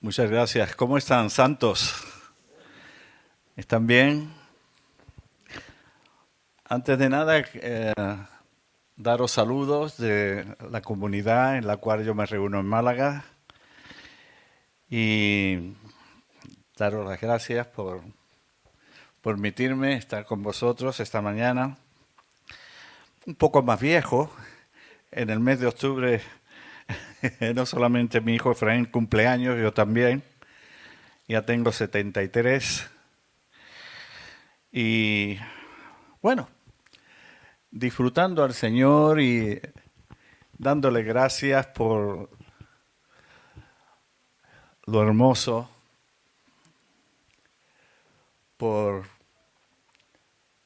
Muchas gracias. ¿Cómo están, santos? ¿Están bien? Antes de nada, daros saludos de la comunidad en la cual yo me reúno en Málaga y daros las gracias por permitirme estar con vosotros esta mañana. Un poco más viejo, en el mes de octubre, no solamente mi hijo Efraín cumpleaños, yo también, ya tengo 73 y bueno, disfrutando al Señor y dándole gracias por lo hermoso, por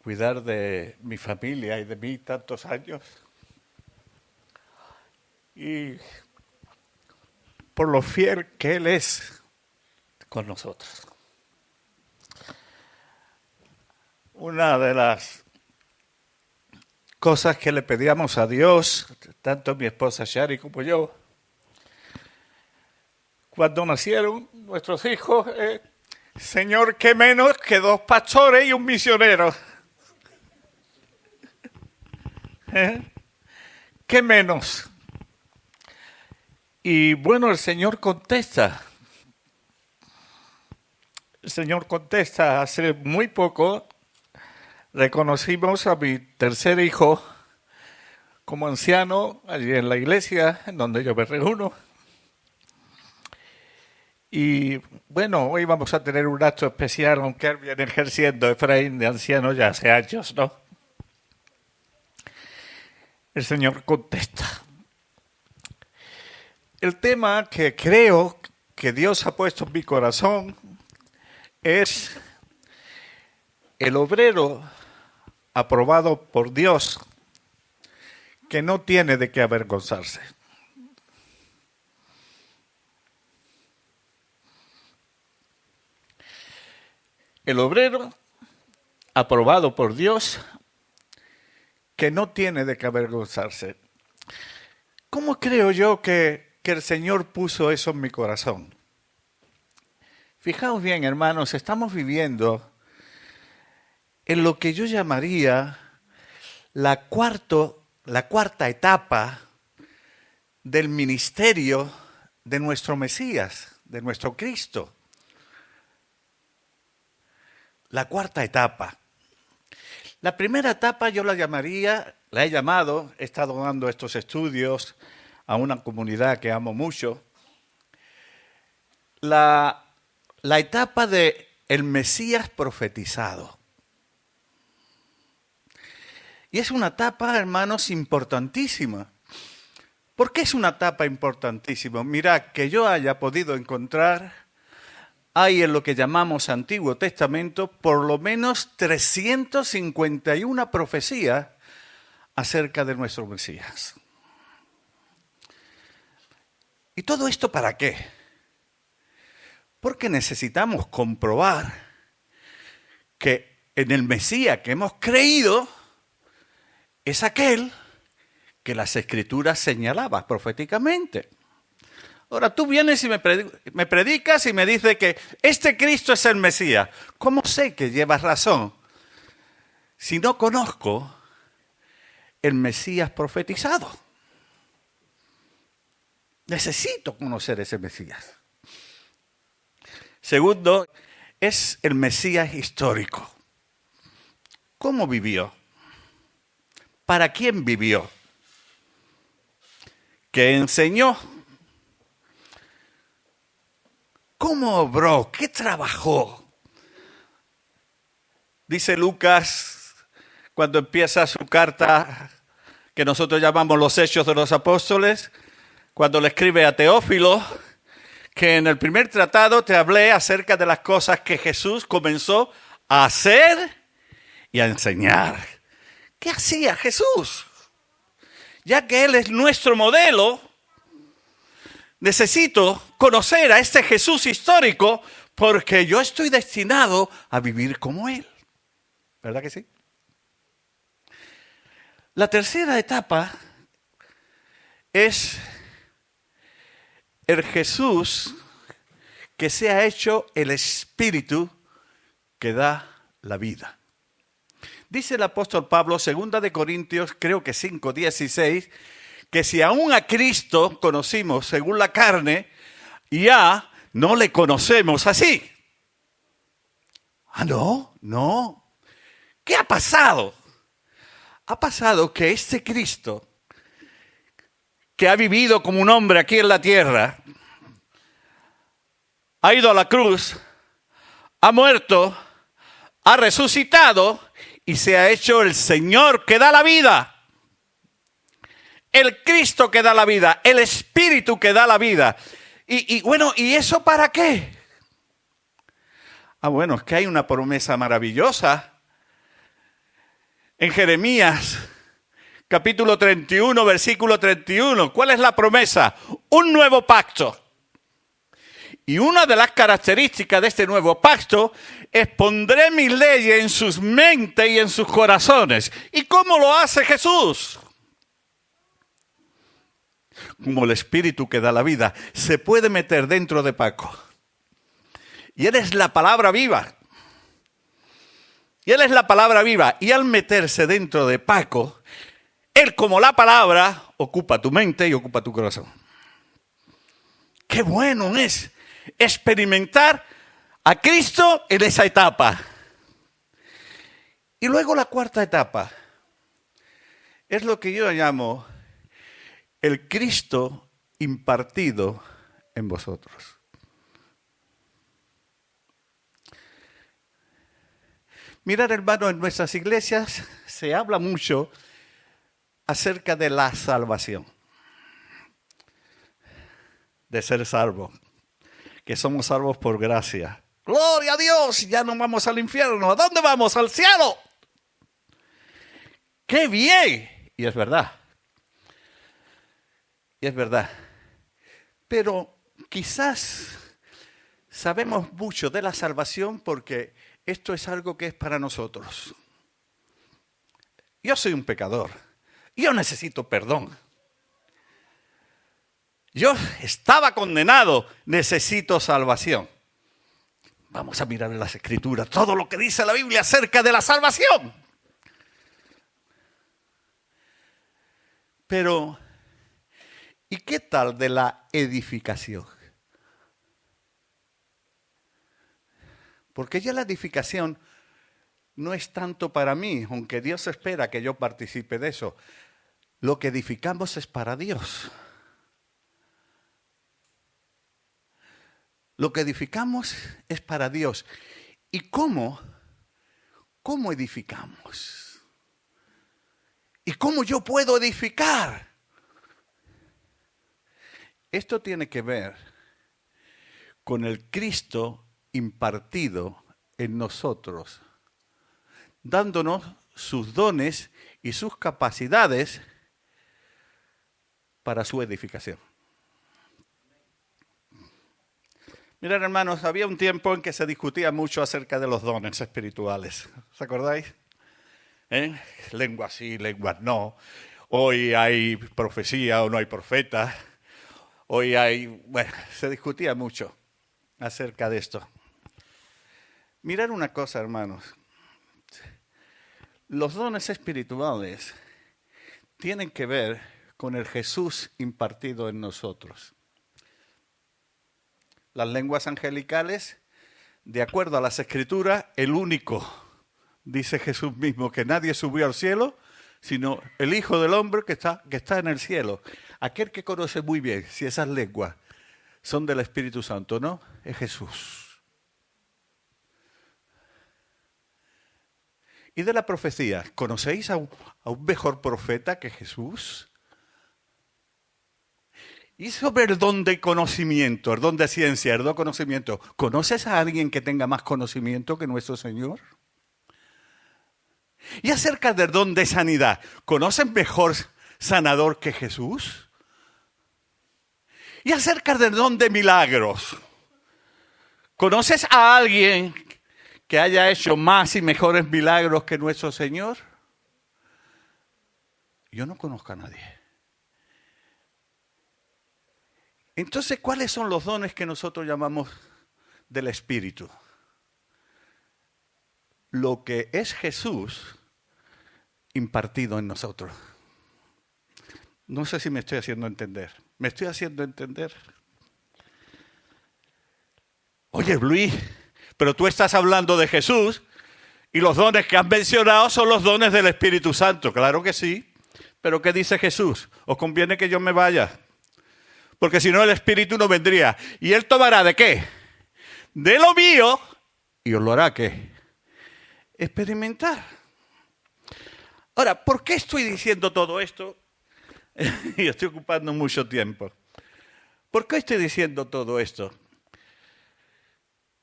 cuidar de mi familia y de mí tantos años y por lo fiel que Él es con nosotros. Una de las cosas que le pedíamos a Dios, tanto mi esposa Shari como yo, cuando nacieron nuestros hijos, Señor, qué menos que 2 pastores y un misionero. ¿Qué menos? Y bueno, el Señor contesta. El Señor contesta. Hace muy poco reconocimos a mi tercer hijo como anciano allí en la iglesia en donde yo me reúno. Y bueno, hoy vamos a tener un acto especial, aunque él viene ejerciendo Efraín de anciano ya hace años, ¿no? El Señor contesta. El tema que creo que Dios ha puesto en mi corazón es el obrero aprobado por Dios que no tiene de qué avergonzarse. El obrero aprobado por Dios que no tiene de qué avergonzarse. ¿Cómo creo yo que el Señor puso eso en mi corazón? Fijaos bien, hermanos, estamos viviendo en lo que yo llamaría la cuarta etapa del ministerio de nuestro Mesías, de nuestro Cristo. La cuarta etapa. La primera etapa yo la he llamado, he estado dando estos estudios a una comunidad que amo mucho, la etapa de el Mesías profetizado. Y es una etapa, hermanos, importantísima. ¿Por qué es una etapa importantísima? Mirad, que yo haya podido encontrar, hay en lo que llamamos Antiguo Testamento, por lo menos 351 profecías acerca de nuestro Mesías. ¿Y todo esto para qué? Porque necesitamos comprobar que en el Mesías que hemos creído es aquel que las Escrituras señalaban proféticamente. Ahora, tú vienes y me predicas y me dices que este Cristo es el Mesías. ¿Cómo sé que llevas razón si no conozco el Mesías profetizado? Necesito conocer ese Mesías. Segundo, es el Mesías histórico. ¿Cómo vivió? ¿Para quién vivió? ¿Qué enseñó? ¿Cómo obró? ¿Qué trabajó? Dice Lucas, cuando empieza su carta, que nosotros llamamos los Hechos de los Apóstoles, cuando le escribe a Teófilo, que en el primer tratado te hablé acerca de las cosas que Jesús comenzó a hacer y a enseñar. ¿Qué hacía Jesús? Ya que Él es nuestro modelo, necesito conocer a este Jesús histórico porque yo estoy destinado a vivir como Él. ¿Verdad que sí? La tercera etapa es el Jesús que se ha hecho el Espíritu que da la vida. Dice el apóstol Pablo, 2 de Corintios, creo que 5:16, que si aún a Cristo conocimos según la carne, ya no le conocemos así. Ah, no. ¿Qué ha pasado? Ha pasado que este Cristo, que ha vivido como un hombre aquí en la tierra, ha ido a la cruz, ha muerto, ha resucitado y se ha hecho el Señor que da la vida. El Cristo que da la vida, el Espíritu que da la vida. ¿Y eso para qué? Ah, bueno, es que hay una promesa maravillosa. En Jeremías, capítulo 31, versículo 31. ¿Cuál es la promesa? Un nuevo pacto. Y una de las características de este nuevo pacto es pondré mis leyes en sus mentes y en sus corazones. ¿Y cómo lo hace Jesús? Como el Espíritu que da la vida, se puede meter dentro de Paco. Y Él es la palabra viva. Y Él es la palabra viva. Y al meterse dentro de Paco, Él como la palabra ocupa tu mente y ocupa tu corazón. Qué bueno es experimentar a Cristo en esa etapa. Y luego la cuarta etapa es lo que yo llamo el Cristo impartido en vosotros. Mirad, hermanos, en nuestras iglesias se habla mucho acerca de la salvación, de ser salvos, que somos salvos por gracia. ¡Gloria a Dios! Ya no vamos al infierno. ¿A dónde vamos? ¡Al cielo! ¡Qué bien! Y es verdad. Y es verdad. Pero quizás sabemos mucho de la salvación porque esto es algo que es para nosotros. Yo soy un pecador. Yo necesito perdón. Yo estaba condenado. Necesito salvación. Vamos a mirar en las Escrituras todo lo que dice la Biblia acerca de la salvación. Pero, ¿y qué tal de la edificación? Porque ya la edificación no es tanto para mí, aunque Dios espera que yo participe de eso. Lo que edificamos es para Dios. Lo que edificamos es para Dios. ¿Y cómo? ¿Cómo edificamos? ¿Y cómo yo puedo edificar? Esto tiene que ver con el Cristo impartido en nosotros, dándonos sus dones y sus capacidades para su edificación. Mirad, hermanos, había un tiempo en que se discutía mucho acerca de los dones espirituales. ¿Os acordáis? Lenguas sí, lenguas no. Hoy hay profecía o no hay profeta. Hoy se discutía mucho acerca de esto. Mirad una cosa, hermanos. Los dones espirituales tienen que ver con el Jesús impartido en nosotros. Las lenguas angelicales, de acuerdo a las Escrituras, el único, dice Jesús mismo, que nadie subió al cielo, sino el Hijo del Hombre que está en el cielo. Aquel que conoce muy bien si esas lenguas son del Espíritu Santo, ¿no? Es Jesús. Y de la profecía, ¿conocéis a un mejor profeta que Jesús? Y sobre el don de conocimiento, el don de ciencia, el don de conocimiento, ¿conoces a alguien que tenga más conocimiento que nuestro Señor? Y acerca del don de sanidad, ¿conoces mejor sanador que Jesús? Y acerca del don de milagros, ¿conoces a alguien que haya hecho más y mejores milagros que nuestro Señor? Yo no conozco a nadie. Entonces, ¿cuáles son los dones que nosotros llamamos del Espíritu. Lo que es Jesús impartido en nosotros. No sé si me estoy haciendo entender. ¿Me estoy haciendo entender? Oye, Luis, pero tú estás hablando de Jesús y los dones que has mencionado son los dones del Espíritu Santo. Claro que sí. Pero ¿qué dice Jesús? ¿Os conviene que yo me vaya? Porque si no el Espíritu no vendría. ¿Y Él tomará de qué? De lo mío y os lo hará ¿qué? Experimentar. Ahora, ¿por qué estoy diciendo todo esto? Y estoy ocupando mucho tiempo. ¿Por qué estoy diciendo todo esto?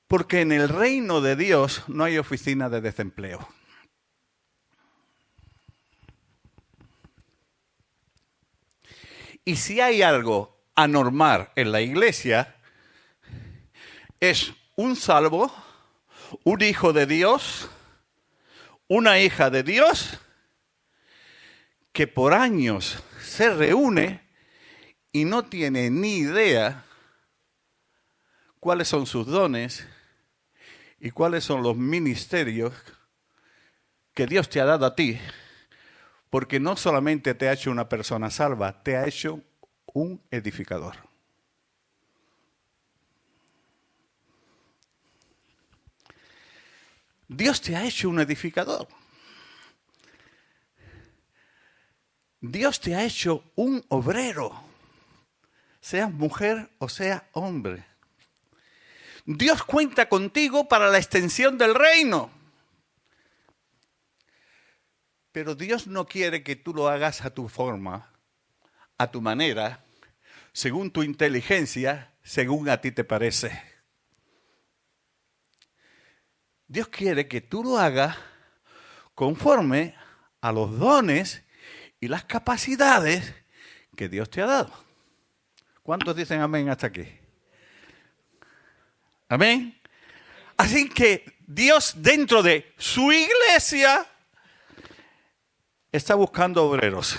Porque en el reino de Dios no hay oficina de desempleo. Y si hay algo anormal en la iglesia, es un salvo, un hijo de Dios, una hija de Dios, que por años se reúne y no tiene ni idea cuáles son sus dones y cuáles son los ministerios que Dios te ha dado a ti, porque no solamente te ha hecho una persona salva, te ha hecho un edificador. Dios te ha hecho un edificador. Dios te ha hecho un obrero, seas mujer o seas hombre. Dios cuenta contigo para la extensión del reino. Pero Dios no quiere que tú lo hagas a tu forma, a tu manera, según tu inteligencia, según a ti te parece. Dios quiere que tú lo hagas conforme a los dones y las capacidades que Dios te ha dado. ¿Cuántos dicen amén hasta aquí? Amén. Así que Dios dentro de su iglesia está buscando obreros.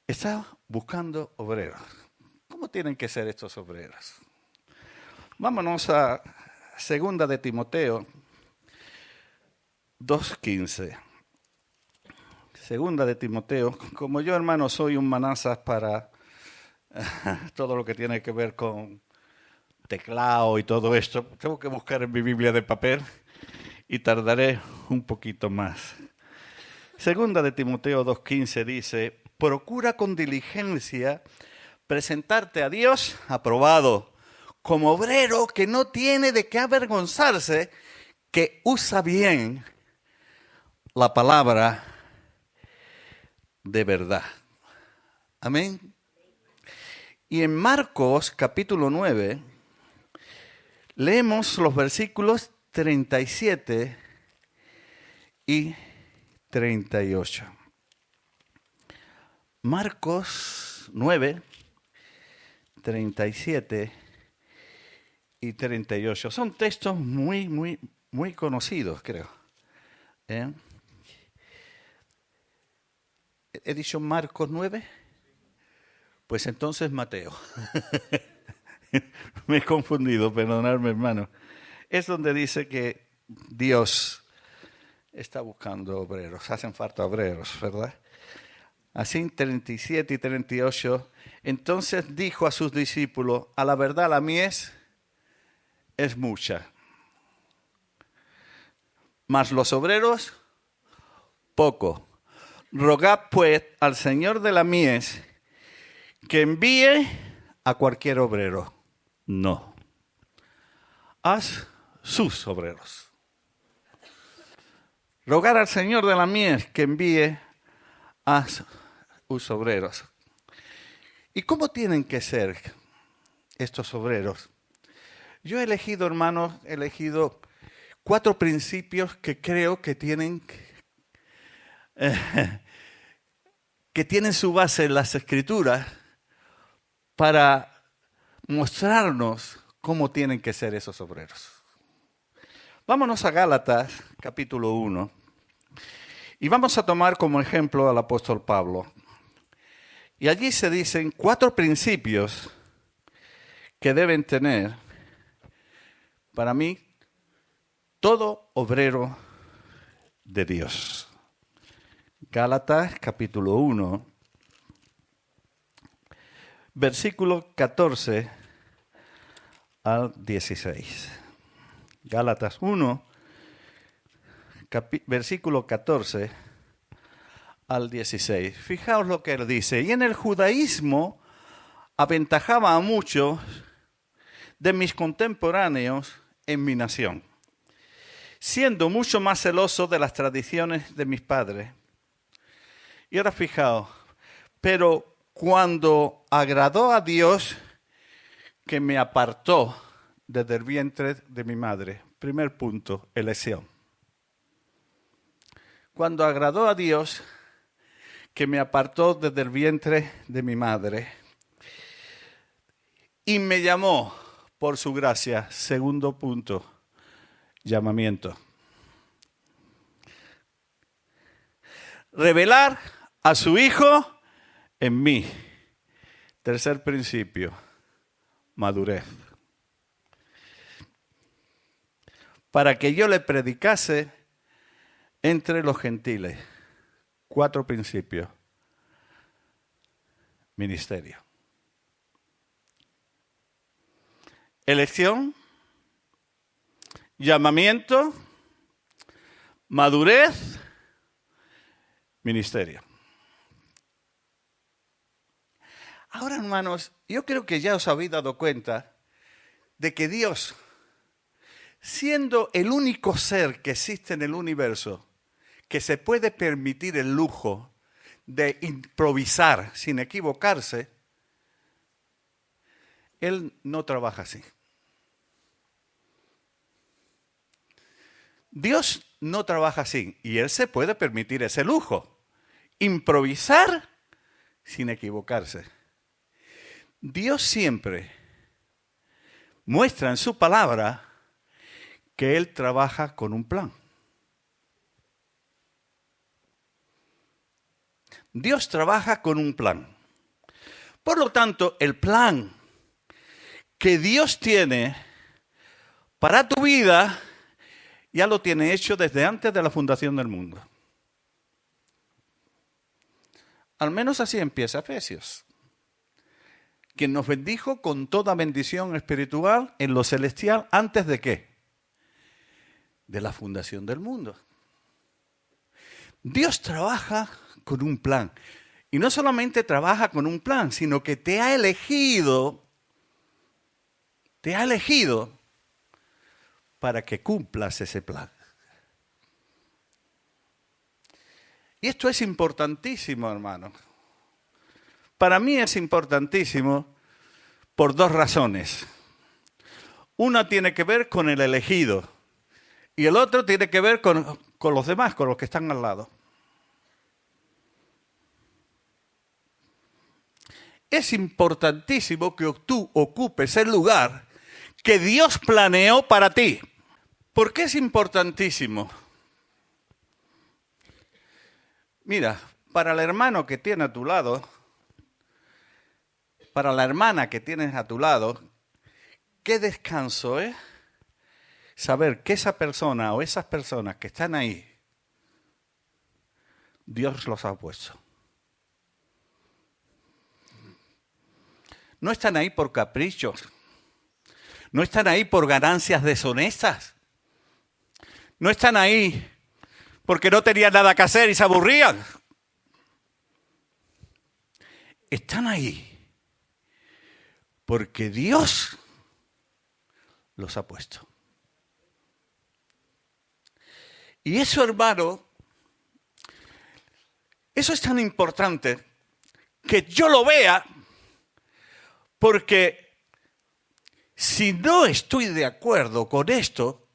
Está buscando obreros. ¿Cómo tienen que ser estos obreros? Vámonos a 2 de Timoteo 2:15. 2 de Timoteo. Como yo, hermano, soy un manazas para todo lo que tiene que ver con teclado y todo esto, tengo que buscar en mi Biblia de papel y tardaré un poquito más. 2 de Timoteo 2:15 dice: procura con diligencia presentarte a Dios aprobado, como obrero que no tiene de qué avergonzarse, que usa bien la palabra de verdad. Amén. Y en Marcos capítulo 9 leemos los versículos 37 y 38. Marcos 9, 37 y 38. Son textos muy conocidos, creo. ¿He dicho Marcos 9? Pues entonces Mateo. Me he confundido, perdonadme, hermano. Es donde dice que Dios está buscando obreros. Hacen falta obreros, ¿verdad? Así 37 y 38. Entonces dijo a sus discípulos: a la verdad la mies es mucha, mas los obreros poco. Rogad pues al Señor de la mies que envíe a cualquier obrero. No. Haz sus obreros. Rogar al Señor de la mies que envíe a sus obreros. ¿Y cómo tienen que ser estos obreros? Yo he elegido, hermanos, 4 principios que creo que tienen su base en las Escrituras para mostrarnos cómo tienen que ser esos obreros. Vámonos a Gálatas, capítulo 1, y vamos a tomar como ejemplo al apóstol Pablo. Y allí se dicen 4 principios que deben tener, para mí, todo obrero de Dios. Gálatas capítulo 1, versículo 14 al 16. Gálatas 1, versículo 14 al 16. Fijaos lo que él dice. Y en el judaísmo aventajaba a muchos de mis contemporáneos en mi nación, siendo mucho más celoso de las tradiciones de mis padres. Y ahora fijaos, pero cuando agradó a Dios que me apartó desde el vientre de mi madre. Primer punto, elección. Cuando agradó a Dios que me apartó desde el vientre de mi madre y me llamó por su gracia. Segundo punto, llamamiento. Revelar a su Hijo en mí. Tercer principio, madurez. Para que yo le predicase entre los gentiles. 4 principios. Ministerio. Elección, llamamiento, madurez, ministerio. Ahora, hermanos, yo creo que ya os habéis dado cuenta de que Dios, siendo el único ser que existe en el universo, que se puede permitir el lujo de improvisar sin equivocarse, Él no trabaja así. Dios no trabaja así y Él se puede permitir ese lujo, improvisar sin equivocarse. Dios siempre muestra en su palabra que Él trabaja con un plan. Dios trabaja con un plan. Por lo tanto, el plan que Dios tiene para tu vida ya lo tiene hecho desde antes de la fundación del mundo. Al menos así empieza Efesios. Quien nos bendijo con toda bendición espiritual en lo celestial, ¿antes de qué? De la fundación del mundo. Dios trabaja con un plan. Y no solamente trabaja con un plan, sino que te ha elegido para que cumplas ese plan. Y esto es importantísimo, hermano. Para mí es importantísimo por 2 razones. Una tiene que ver con el elegido y el otro tiene que ver con los demás, con los que están al lado. Es importantísimo que tú ocupes el lugar que Dios planeó para ti. ¿Por qué es importantísimo? Mira, para el hermano que tiene a tu lado, para la hermana que tienes a tu lado, qué descanso es saber que esa persona o esas personas que están ahí, Dios los ha puesto. No están ahí por caprichos. No están ahí por ganancias deshonestas. No están ahí porque no tenían nada que hacer y se aburrían. Están ahí porque Dios los ha puesto. Y eso, hermano, eso es tan importante que yo lo vea, porque si no estoy de acuerdo con esto,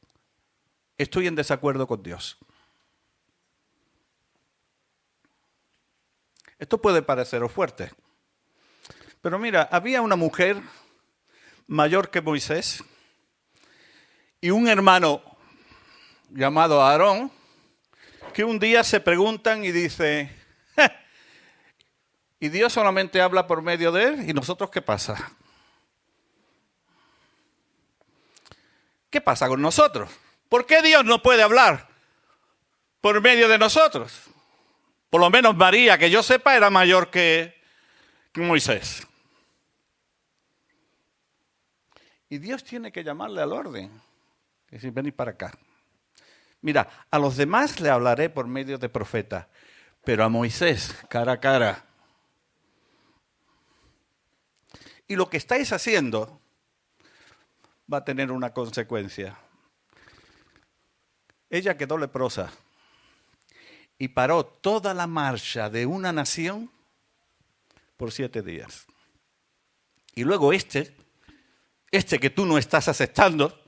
estoy en desacuerdo con Dios. Esto puede pareceros fuerte. Pero mira, había una mujer mayor que Moisés y un hermano llamado Aarón que un día se preguntan y dice, ¿y Dios solamente habla por medio de él? ¿Y nosotros qué pasa? ¿Qué pasa con nosotros? ¿Por qué Dios no puede hablar por medio de nosotros? Por lo menos María, que yo sepa, era mayor que Moisés. Y Dios tiene que llamarle al orden. Es decir, venid para acá. Mira, a los demás le hablaré por medio de profetas, pero a Moisés, cara a cara. Y lo que estáis haciendo va a tener una consecuencia. Ella quedó leprosa y paró toda la marcha de una nación por 7 días. Y luego este que tú no estás aceptando,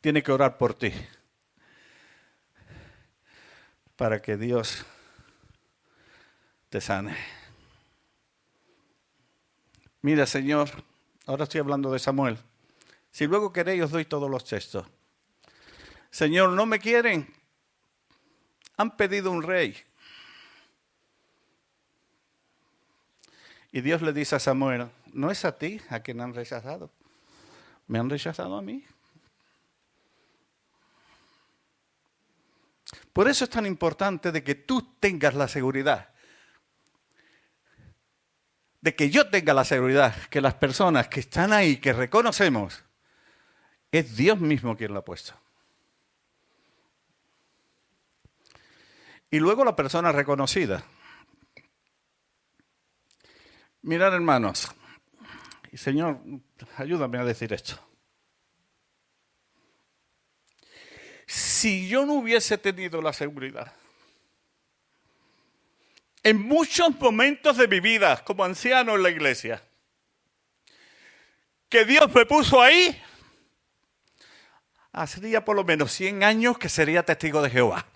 tiene que orar por ti para que Dios te sane. Mira, Señor, ahora estoy hablando de Samuel. Si luego queréis, os doy todos los textos. Señor, no me quieren. Han pedido un rey. Y Dios le dice a Samuel, no es a ti a quien han rechazado. Me han rechazado a mí. Por eso es tan importante de que tú tengas la seguridad, de que yo tenga la seguridad, que las personas que están ahí, que reconocemos, es Dios mismo quien lo ha puesto. Y luego la persona reconocida. Mirad, hermanos, y Señor, ayúdame a decir esto. Si yo no hubiese tenido la seguridad, en muchos momentos de mi vida como anciano en la iglesia, que Dios me puso ahí, haría por lo menos 100 años que sería testigo de Jehová.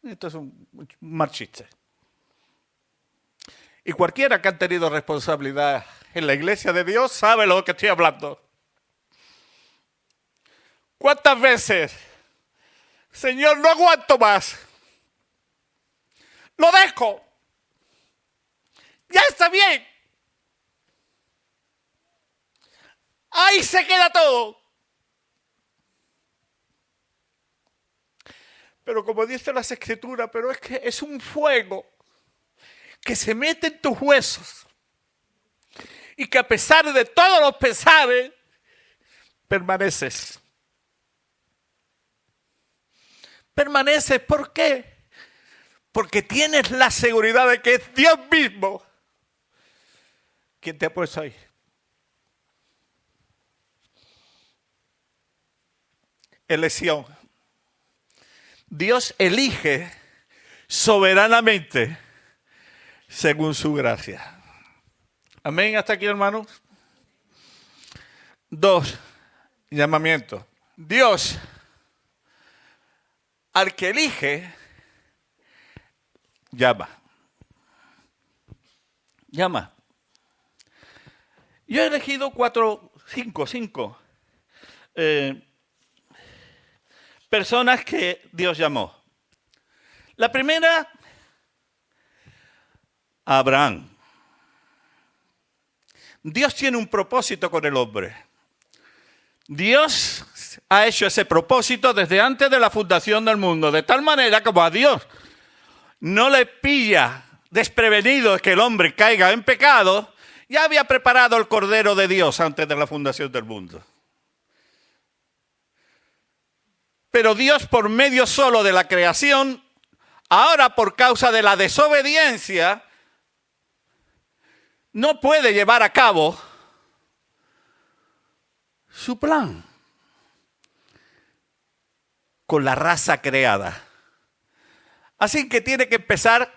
Esto es un mal chiste. Y cualquiera que ha tenido responsabilidad en la iglesia de Dios sabe lo que estoy hablando. ¿Cuántas veces, Señor, no aguanto más? Lo dejo. Ya está bien. Ahí se queda todo. Pero como dice las Escrituras, pero es que es un fuego que se mete en tus huesos y que a pesar de todos los pesares, permaneces. Permaneces, ¿por qué? Porque tienes la seguridad de que es Dios mismo quien te ha puesto ahí. Elección. Dios elige soberanamente según su gracia. Amén, hasta aquí, hermanos. 2, llamamiento. Dios, al que elige, llama. Llama. Yo he elegido 5 personas que Dios llamó. La primera, Abraham. Dios tiene un propósito con el hombre. Dios ha hecho ese propósito desde antes de la fundación del mundo, de tal manera como a Dios no le pilla desprevenido que el hombre caiga en pecado, ya había preparado el Cordero de Dios antes de la fundación del mundo. Pero Dios, por medio solo de la creación, ahora por causa de la desobediencia, no puede llevar a cabo su plan con la raza creada. Así que tiene que empezar,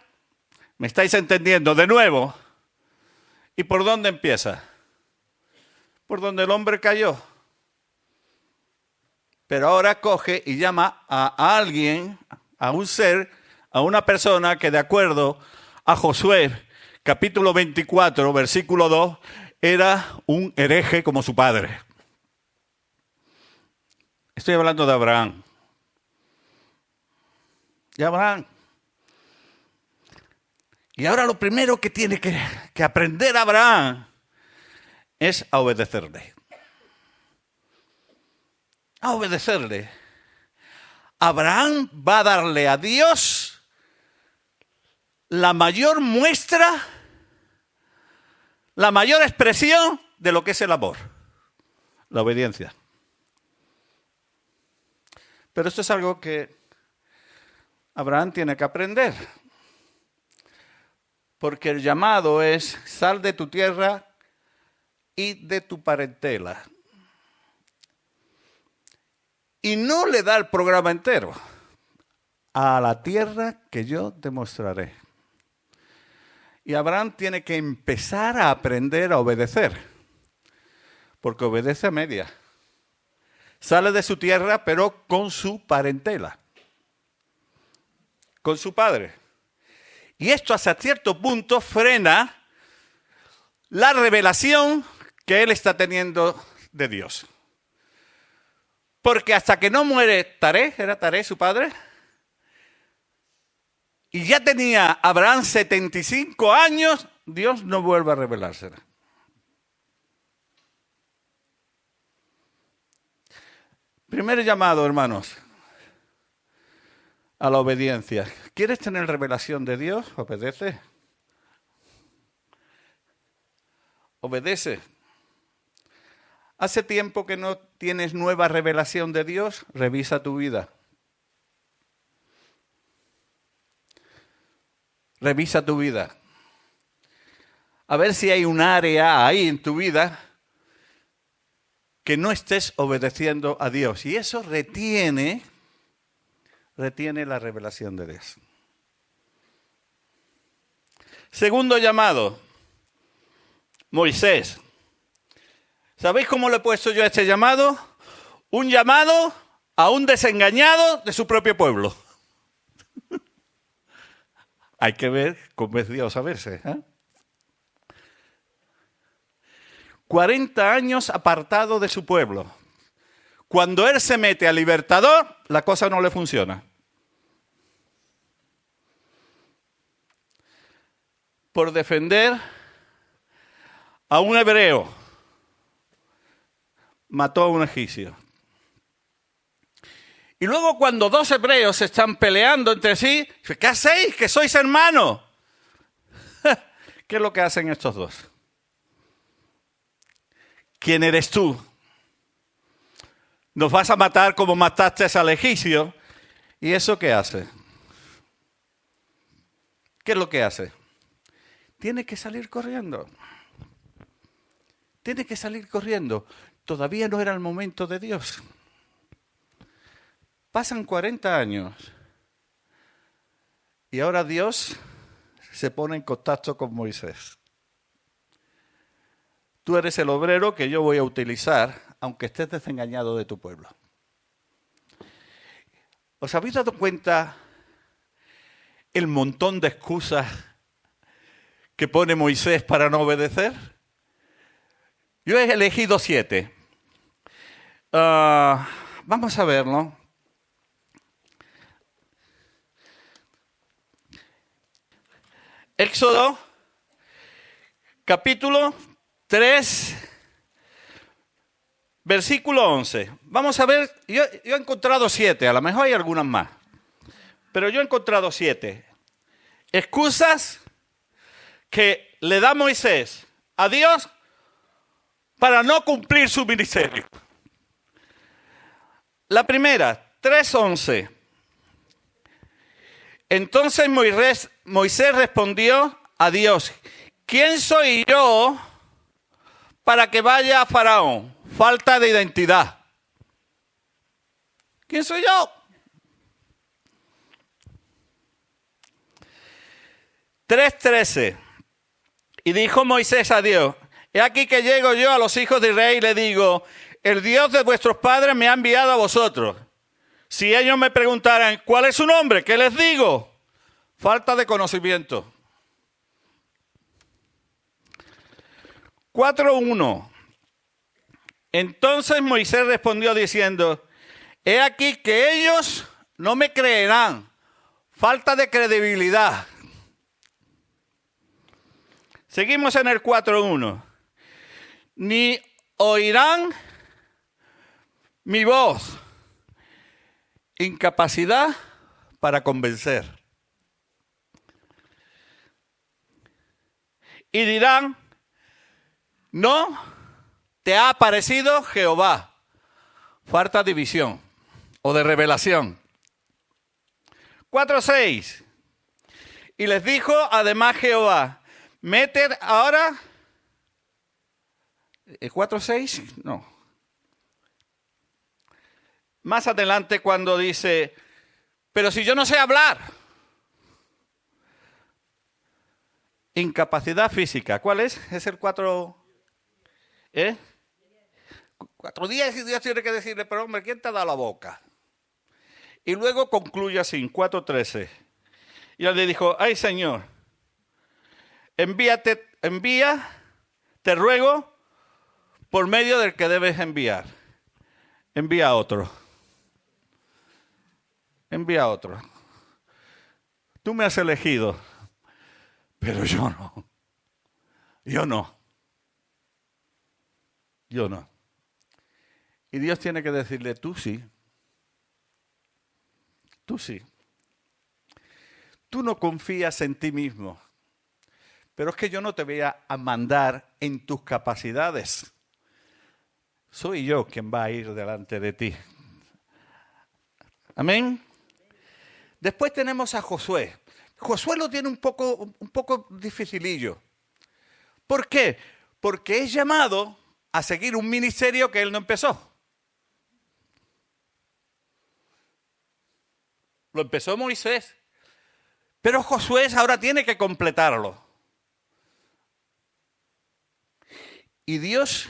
¿me estáis entendiendo? De nuevo. ¿Y por dónde empieza? Por donde el hombre cayó. Pero ahora coge y llama a alguien, a un ser, a una persona que de acuerdo a Josué, capítulo 24, versículo 2, era un hereje como su padre. Estoy hablando de Abraham. Y Abraham, Y ahora lo primero que tiene que aprender Abraham es a obedecerle. A obedecerle. Abraham va a darle a Dios la mayor muestra, la mayor expresión de lo que es el amor, la obediencia. Pero esto es algo que Abraham tiene que aprender. Porque el llamado es: sal de tu tierra y de tu parentela. Y no le da el programa entero. A la tierra que yo te mostraré. Y Abraham tiene que empezar a aprender a obedecer. Porque obedece a media. Sale de su tierra, pero con su parentela. Con su padre. Y esto hasta cierto punto frena la revelación que él está teniendo de Dios. Porque hasta que no muere Taré, ¿era Taré su padre? Y ya tenía Abraham 75 años, Dios no vuelve a revelársela. Primer llamado, hermanos, a la obediencia. ¿Quieres tener revelación de Dios? Obedece. Obedece. ¿Hace tiempo que no tienes nueva revelación de Dios? Revisa tu vida. Revisa tu vida. A ver si hay un área ahí en tu vida que no estés obedeciendo a Dios. Y eso retiene la revelación de Dios. Segundo llamado, Moisés. ¿Sabéis cómo le he puesto yo a este llamado? Un llamado a un desengañado de su propio pueblo. Hay que ver cómo es Dios a verse. 40 años apartado de su pueblo. Cuando él se mete al libertador, la cosa no le funciona. Por defender a un hebreo, mató a un egipcio. Y luego cuando dos hebreos se están peleando entre sí, ¿qué hacéis? Que sois hermanos. ¿Qué es lo que hacen estos dos? ¿Quién eres tú? Nos vas a matar como mataste al egipcio. ¿Y eso qué hace? ¿Qué es lo que hace? Tiene que salir corriendo. Tiene que salir corriendo. Todavía no era el momento de Dios. Pasan 40 años. Y ahora Dios se pone en contacto con Moisés. Tú eres el obrero que yo voy a utilizar, aunque estés desengañado de tu pueblo. ¿Os habéis dado cuenta el montón de excusas que pone Moisés para no obedecer? Yo he elegido 7. Vamos a verlo. Éxodo, capítulo 3, versículo 11. Vamos a ver, yo he encontrado 7, a lo mejor hay algunas más, pero yo he encontrado 7 excusas que le da Moisés a Dios para no cumplir su ministerio. La primera, 3:11. Entonces Moisés respondió a Dios: ¿quién soy yo para que vaya a Faraón? Falta de identidad. ¿Quién soy yo? 3:13. Y dijo Moisés a Dios: he aquí que llego yo a los hijos de Israel y le digo: el Dios de vuestros padres me ha enviado a vosotros. Si ellos me preguntaran ¿cuál es su nombre?, ¿qué les digo? Falta de conocimiento. 4:1. Entonces Moisés respondió diciendo: he aquí que ellos no me creerán. Falta de credibilidad. Seguimos en el 4:1. Ni oirán mi voz. Incapacidad para convencer. Y dirán, no te ha aparecido Jehová. Falta de visión o de revelación. 4:6. Y les dijo además Jehová, meted ahora, 4:6, no. Más adelante cuando dice, pero si yo no sé hablar. Incapacidad física. ¿Cuál es? Es el 4. 4 días y Dios tiene que decirle, pero hombre, ¿quién te ha dado la boca? Y luego concluye así, 4:13. Y él le dijo, ay Señor, envía, te ruego, por medio del que debes enviar. Envía a otro. Envía a otro. Tú me has elegido, pero yo no. Yo no. Yo no. Y Dios tiene que decirle, tú sí. Tú sí. Tú no confías en ti mismo. Pero es que yo no te voy a mandar en tus capacidades. Soy yo quien va a ir delante de ti. Amén. Después tenemos a Josué. Josué lo tiene un poco dificilillo. ¿Por qué? Porque es llamado a seguir un ministerio que él no empezó. Lo empezó Moisés. Pero Josué ahora tiene que completarlo. Y Dios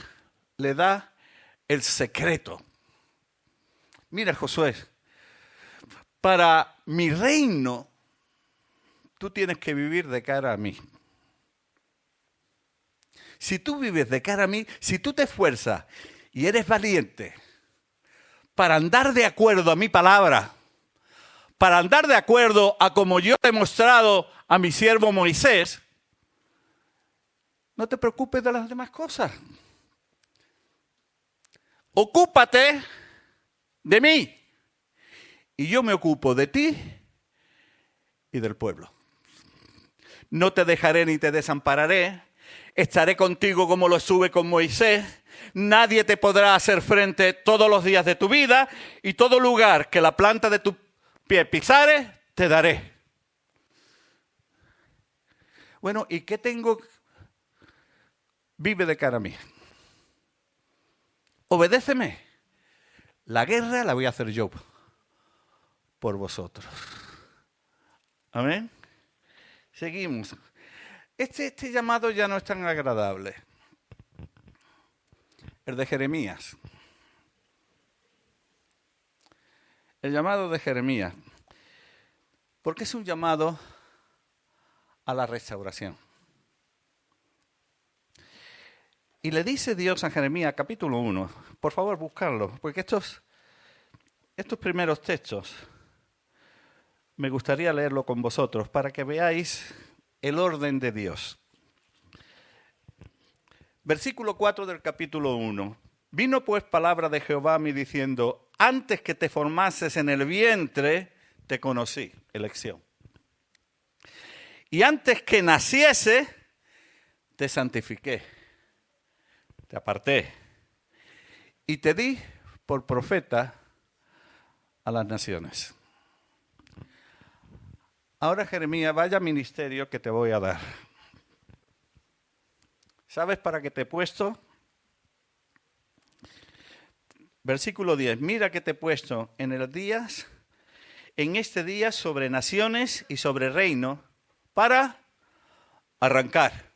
le da el secreto. Mira, Josué, para mi reino, tú tienes que vivir de cara a mí. Si tú vives de cara a mí, si tú te esfuerzas y eres valiente para andar de acuerdo a mi palabra, para andar de acuerdo a como yo he mostrado a mi siervo Moisés, no te preocupes de las demás cosas. Ocúpate de mí y yo me ocupo de ti y del pueblo. No te dejaré ni te desampararé. Estaré contigo como lo estuve con Moisés. Nadie te podrá hacer frente todos los días de tu vida y todo lugar que la planta de tu pie pisare, te daré. Bueno, ¿y qué tengo? Vive de cara a mí. Obedéceme. La guerra la voy a hacer yo por vosotros. Amén. Seguimos. Este llamado ya no es tan agradable. El de Jeremías. El llamado de Jeremías. Porque es un llamado a la restauración. Y le dice Dios a Jeremías, capítulo 1. Por favor, buscarlo, porque estos primeros textos me gustaría leerlo con vosotros para que veáis el orden de Dios. Versículo 4 del capítulo 1. Vino pues palabra de Jehová a mí diciendo, antes que te formases en el vientre, te conocí, elección. Y antes que naciese, te santifiqué, te aparté y te di por profeta a las naciones. Ahora, Jeremías, vaya ministerio que te voy a dar. ¿Sabes para qué te he puesto? Versículo 10. Mira que te he puesto en este día sobre naciones y sobre reino para arrancar,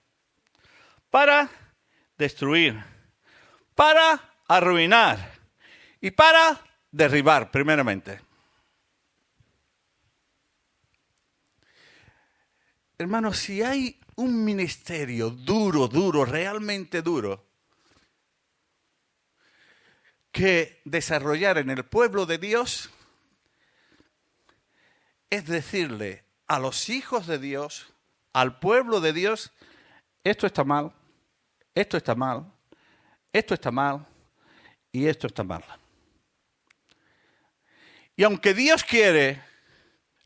para destruir, para arruinar y para derribar, primeramente. Hermanos, si hay un ministerio duro, realmente duro, que desarrollar en el pueblo de Dios, es decirle a los hijos de Dios, al pueblo de Dios, esto está mal, esto está mal, esto está mal y esto está mal. Y aunque Dios quiere,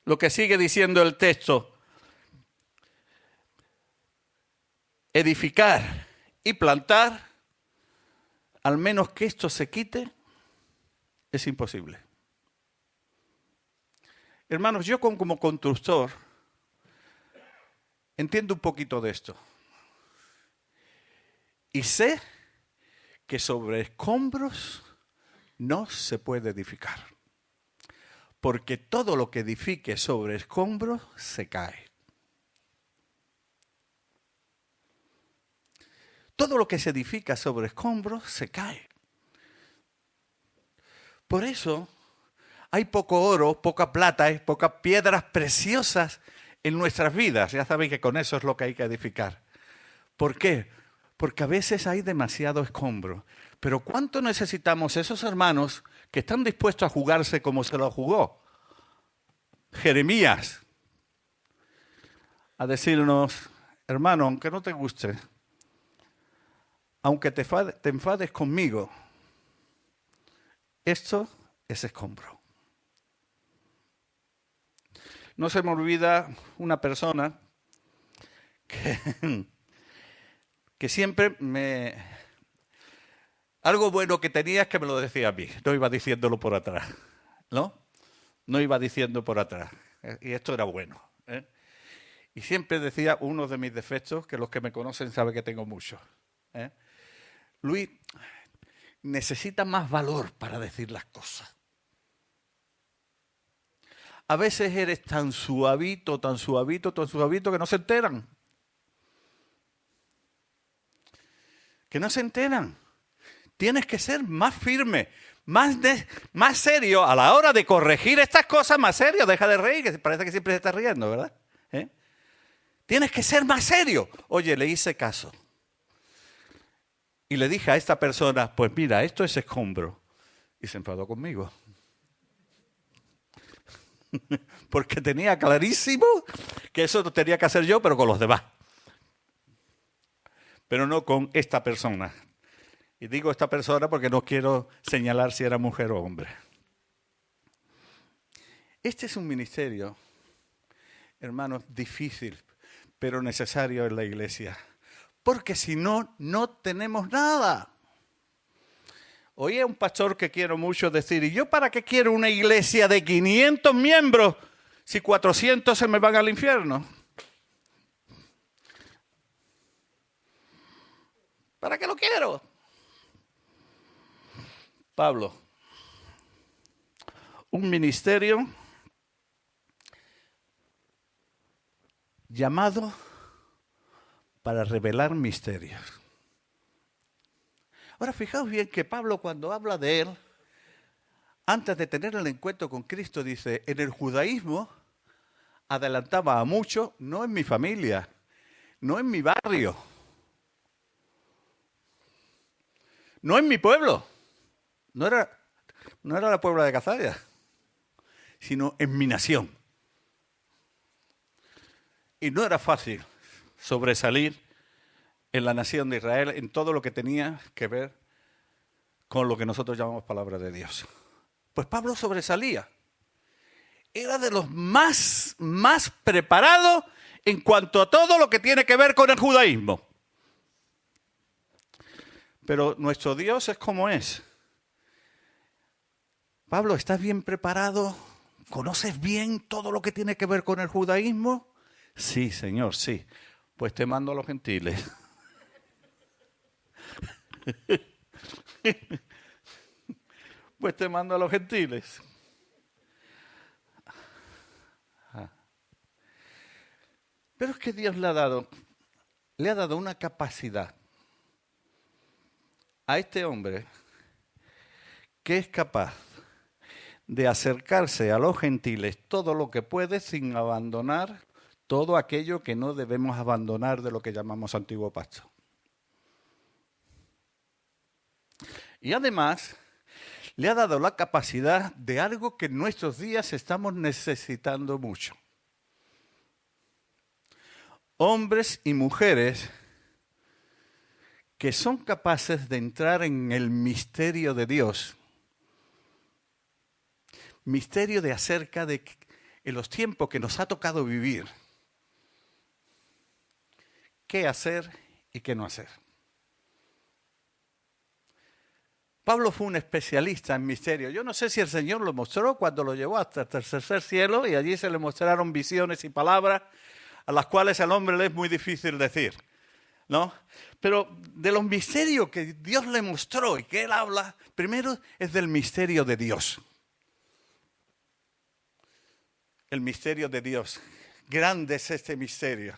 lo que sigue diciendo el texto, edificar y plantar, al menos que esto se quite, es imposible. Hermanos, yo como constructor entiendo un poquito de esto. Y sé que sobre escombros no se puede edificar. Porque todo lo que edifique sobre escombros se cae. Todo lo que se edifica sobre escombros se cae. Por eso hay poco oro, poca plata, pocas piedras preciosas en nuestras vidas. Ya sabéis que con eso es lo que hay que edificar. ¿Por qué? Porque a veces hay demasiado escombro. Pero ¿cuánto necesitamos esos hermanos que están dispuestos a jugarse como se lo jugó Jeremías? A decirnos, hermano, aunque no te guste, aunque te enfades conmigo, esto es escombro. No se me olvida una persona que siempre algo bueno que tenía es que me lo decía a mí, no iba diciéndolo por atrás, ¿no? No iba diciendo por atrás, y esto era bueno, ¿eh? Y siempre decía uno de mis defectos, que los que me conocen saben que tengo muchos, ¿eh? Luis, necesita más valor para decir las cosas. A veces eres tan suavito, tan suavito, tan suavito que no se enteran. Que no se enteran. Tienes que ser más firme, más serio a la hora de corregir estas cosas, más serio. Deja de reír, que parece que siempre se está riendo, ¿verdad? Tienes que ser más serio. Oye, le hice caso. Y le dije a esta persona, pues mira, esto es escombro. Y se enfadó conmigo. Porque tenía clarísimo que eso lo tenía que hacer yo, pero con los demás. Pero no con esta persona. Y digo esta persona porque no quiero señalar si era mujer o hombre. Este es un ministerio, hermanos, difícil, pero necesario en la iglesia. Porque si no, no tenemos nada. Oí a un pastor que quiero mucho decir, ¿y yo para qué quiero una iglesia de 500 miembros si 400 se me van al infierno? ¿Para qué lo quiero? Pablo, un ministerio llamado para revelar misterios. Ahora, fijaos bien que Pablo, cuando habla de él, antes de tener el encuentro con Cristo, dice, en el judaísmo adelantaba a muchos, no en mi familia, no en mi barrio, no en mi pueblo, no era la Puebla de Cazalla, sino en mi nación. Y no era fácil sobresalir en la nación de Israel en todo lo que tenía que ver con lo que nosotros llamamos palabra de Dios. Pues Pablo sobresalía. Era de los más preparados en cuanto a todo lo que tiene que ver con el judaísmo. Pero nuestro Dios es como es. Pablo, ¿estás bien preparado? ¿Conoces bien todo lo que tiene que ver con el judaísmo? Sí, Señor, sí. Pues te mando a los gentiles. Pues te mando a los gentiles. Pero es que Dios le ha dado una capacidad a este hombre que es capaz de acercarse a los gentiles todo lo que puede sin abandonar todo aquello que no debemos abandonar de lo que llamamos antiguo pacto. Y además le ha dado la capacidad de algo que en nuestros días estamos necesitando mucho. Hombres y mujeres que son capaces de entrar en el misterio de Dios. Misterio de acerca de en los tiempos que nos ha tocado vivir. ¿Qué hacer y qué no hacer? Pablo fue un especialista en misterio. Yo no sé si el Señor lo mostró cuando lo llevó hasta el tercer cielo y allí se le mostraron visiones y palabras a las cuales al hombre le es muy difícil decir, ¿no? Pero de los misterios que Dios le mostró y que él habla, primero es del misterio de Dios. El misterio de Dios. Grande es este misterio.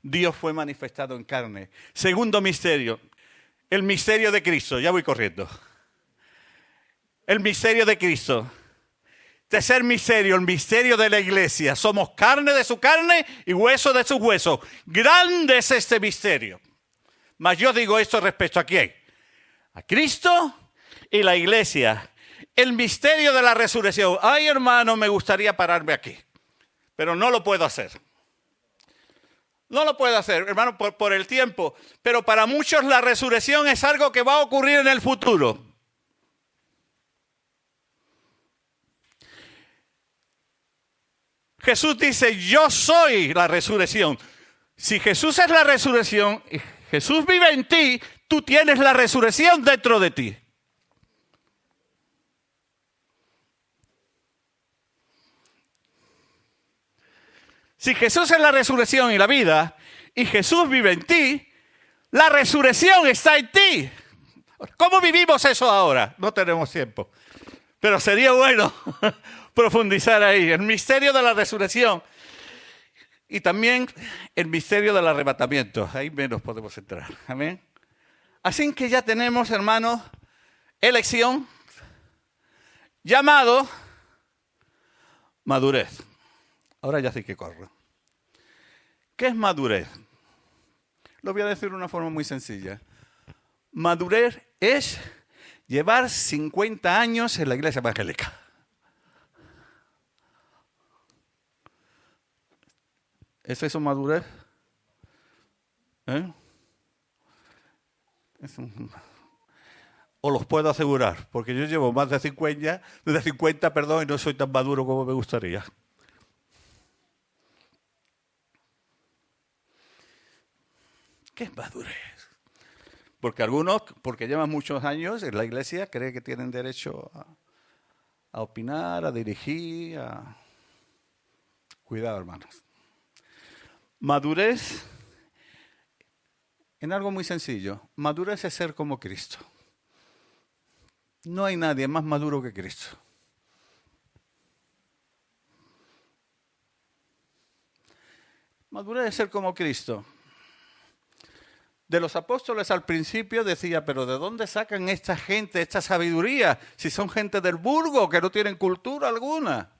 Dios fue manifestado en carne. Segundo misterio, el misterio de Cristo. Ya voy corriendo. El misterio de Cristo. Tercer misterio, el misterio de la iglesia. Somos carne de su carne y hueso de sus huesos. Grande es este misterio. Mas yo digo esto respecto a quién. A Cristo y la iglesia. El misterio de la resurrección. Ay, hermano, me gustaría pararme aquí. Pero no lo puedo hacer. No lo puedo hacer, hermano, por el tiempo. Pero para muchos la resurrección es algo que va a ocurrir en el futuro. Jesús dice, yo soy la resurrección. Si Jesús es la resurrección y Jesús vive en ti, tú tienes la resurrección dentro de ti. Si Jesús es la resurrección y la vida, y Jesús vive en ti, la resurrección está en ti. ¿Cómo vivimos eso ahora? No tenemos tiempo. Pero sería bueno profundizar ahí. El misterio de la resurrección. Y también el misterio del arrebatamiento. Ahí menos podemos entrar. Amén. Así que ya tenemos, hermanos, elección, llamado, madurez. Ahora ya sí que corro. ¿Qué es madurez? Lo voy a decir de una forma muy sencilla. Madurez es llevar 50 años en la iglesia evangélica. ¿Es eso madurez? Os los puedo asegurar, porque yo llevo más de 50, y no soy tan maduro como me gustaría. ¿Qué es madurez? Porque algunos, porque llevan muchos años en la iglesia, creen que tienen derecho a opinar, a dirigir, Cuidado, hermanos. Madurez, en algo muy sencillo, madurez es ser como Cristo. No hay nadie más maduro que Cristo. Madurez es ser como Cristo. De los apóstoles al principio decía, pero ¿de dónde sacan esta gente, esta sabiduría? Si son gente del burgo, que no tienen cultura alguna.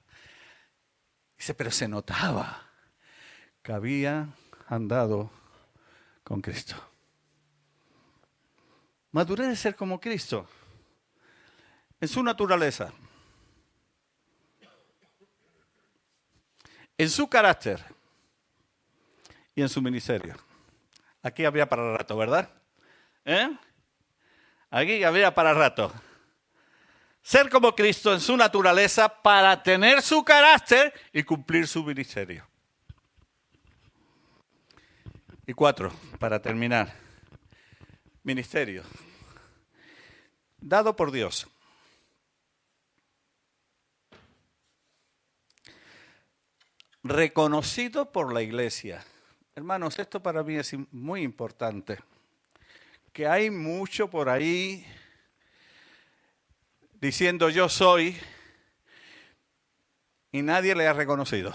Dice, pero se notaba que había andado con Cristo. Madurez es ser como Cristo. En su naturaleza. En su carácter. Y en su ministerio. Aquí habría para rato, ¿verdad? Aquí habría para rato. Ser como Cristo en su naturaleza para tener su carácter y cumplir su ministerio. Y 4, para terminar. Ministerio. Dado por Dios. Reconocido por la iglesia. Hermanos, esto para mí es muy importante. Que hay mucho por ahí diciendo yo soy y nadie le ha reconocido.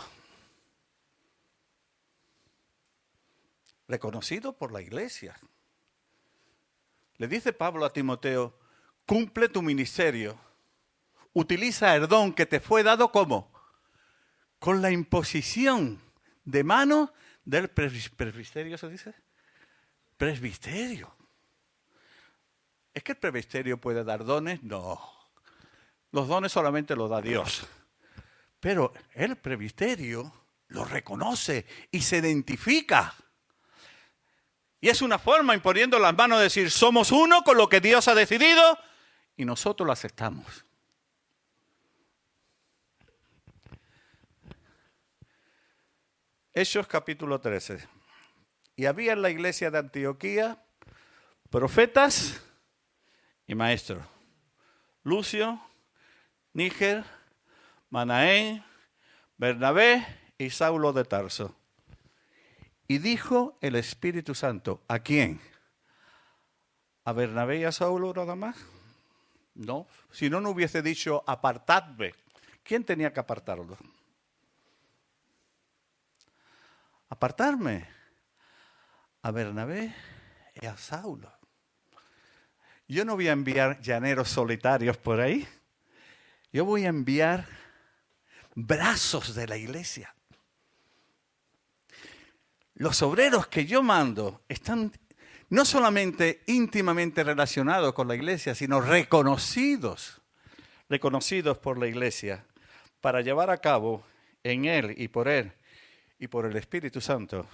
Reconocido por la iglesia. Le dice Pablo a Timoteo, cumple tu ministerio. Utiliza el don que te fue dado ¿cómo? Con la imposición de mano del presbiterio, ¿se dice? Presbiterio. ¿Es que el presbiterio puede dar dones? No. Los dones solamente los da Dios. Pero el presbiterio lo reconoce y se identifica. Y es una forma, imponiendo las manos, de decir, somos uno con lo que Dios ha decidido y nosotros lo aceptamos. Hechos capítulo 13. Y había en la iglesia de Antioquía profetas y maestros. Lucio, Níger, Manaén, Bernabé y Saulo de Tarso. Y dijo el Espíritu Santo, ¿a quién? ¿A Bernabé y a Saulo nada más? No, si no, no hubiese dicho apartadme. ¿Quién tenía que apartarlo? Apartarme a Bernabé y a Saulo. Yo no voy a enviar llaneros solitarios por ahí. Yo voy a enviar brazos de la iglesia. Los obreros que yo mando están no solamente íntimamente relacionados con la iglesia, sino reconocidos por la iglesia para llevar a cabo en él y por el Espíritu Santo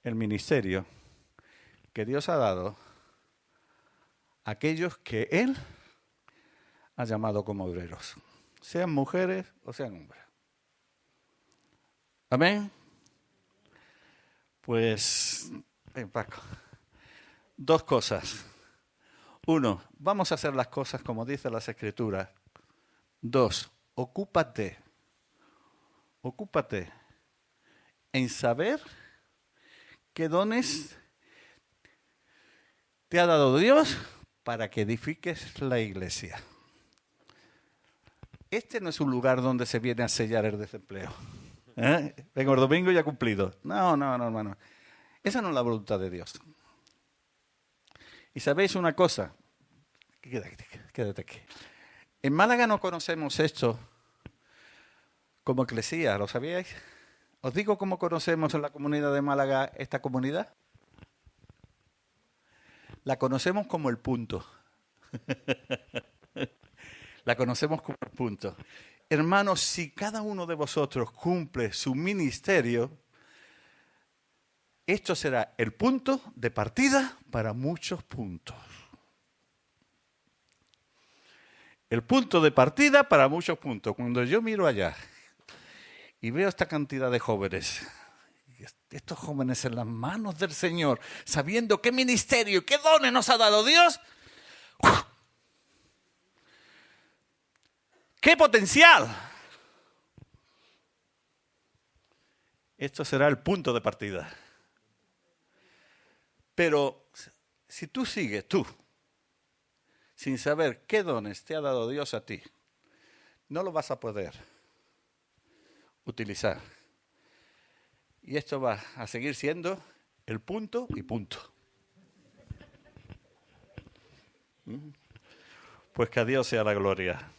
el ministerio que Dios ha dado a aquellos que Él ha llamado como obreros, sean mujeres o sean hombres. Amén. Pues, ven Paco, dos cosas. Uno, vamos a hacer las cosas como dice las Escrituras. Dos, ocúpate en saber qué dones te ha dado Dios para que edifiques la iglesia. Este no es un lugar donde se viene a sellar el desempleo. Vengo el domingo y ha cumplido. No, hermano. Esa no es la voluntad de Dios. Y sabéis una cosa, quédate aquí. En Málaga no conocemos esto como eclesía, ¿lo sabíais? ¿Os digo cómo conocemos en la comunidad de Málaga esta comunidad? La conocemos como el punto. La conocemos como el punto. Hermanos, si cada uno de vosotros cumple su ministerio, esto será el punto de partida para muchos puntos. El punto de partida para muchos puntos. Cuando yo miro allá y veo esta cantidad de jóvenes, estos jóvenes en las manos del Señor, sabiendo qué ministerio, qué dones nos ha dado Dios, ¡qué potencial! Esto será el punto de partida. Pero si tú sigues, sin saber qué dones te ha dado Dios a ti, no lo vas a poder utilizar. Y esto va a seguir siendo el punto y punto. Pues que a Dios sea la gloria.